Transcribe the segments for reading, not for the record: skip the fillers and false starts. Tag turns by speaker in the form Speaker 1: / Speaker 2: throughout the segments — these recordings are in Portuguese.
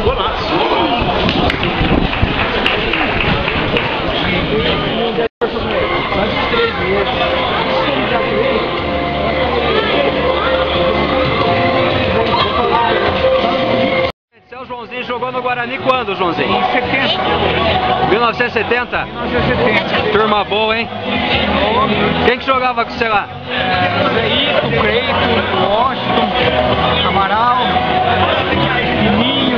Speaker 1: Golaço.
Speaker 2: O Joãozinho jogou no Guarani quando, Joãozinho?
Speaker 1: Em 70.
Speaker 2: 1970?
Speaker 1: 1970.
Speaker 2: Turma boa, hein? Quem que jogava com você lá?
Speaker 1: Zeito, Creito, Washington, Amaral, Ninho,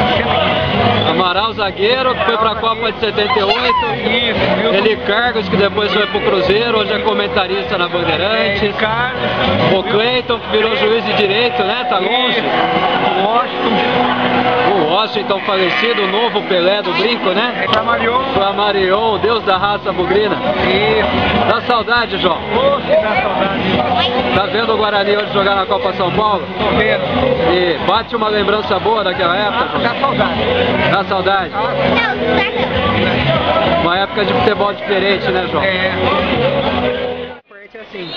Speaker 2: Amaral, zagueiro, que foi pra Copa de 78.
Speaker 1: Isso,
Speaker 2: Eli Carlos, que depois foi pro Cruzeiro, hoje é comentarista na Bandeirantes.
Speaker 1: Carlos,
Speaker 2: O Cleiton, que virou juiz de direito, né? Tá longe. O Washington falecido, o novo Pelé do brinco, né? Flamarion, Deus da raça bugrina.
Speaker 1: Isso.
Speaker 2: Dá saudade, João?
Speaker 1: Oxe, dá saudade.
Speaker 2: Tá vendo o Guarani hoje jogar na Copa São Paulo?
Speaker 1: Tô vendo.
Speaker 2: E bate uma lembrança boa daquela época, João?
Speaker 1: Dá saudade.
Speaker 2: Dá saudade? Uma época de futebol diferente, né, João?
Speaker 1: É.
Speaker 2: Assim.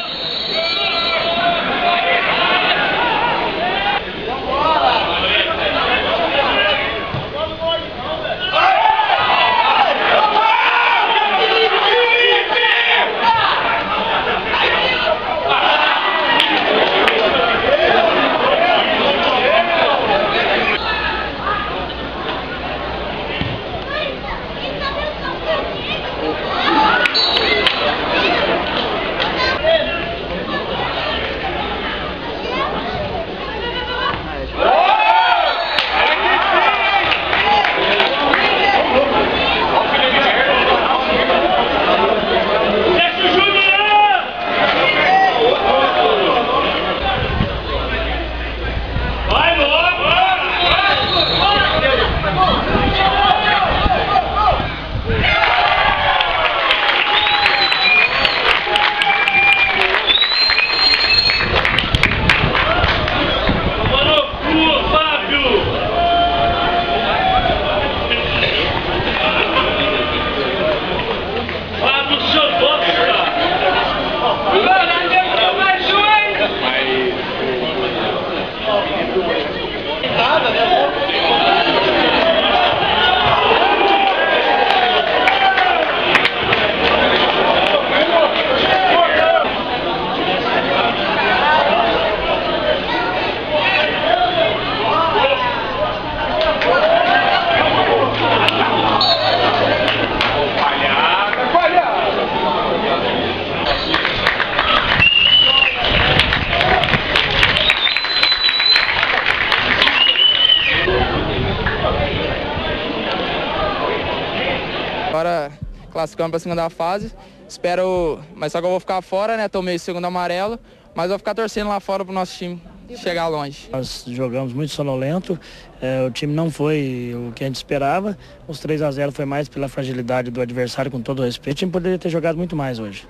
Speaker 3: Agora classificando para a segunda fase, espero, mas só que eu vou ficar fora, né? Tomei o segundo amarelo, mas vou ficar torcendo lá fora pro nosso time chegar longe.
Speaker 4: Nós jogamos muito sonolento, o time não foi o que a gente esperava, os 3 a 0 foi mais pela fragilidade do adversário, com todo o respeito, o time poderia ter jogado muito mais hoje.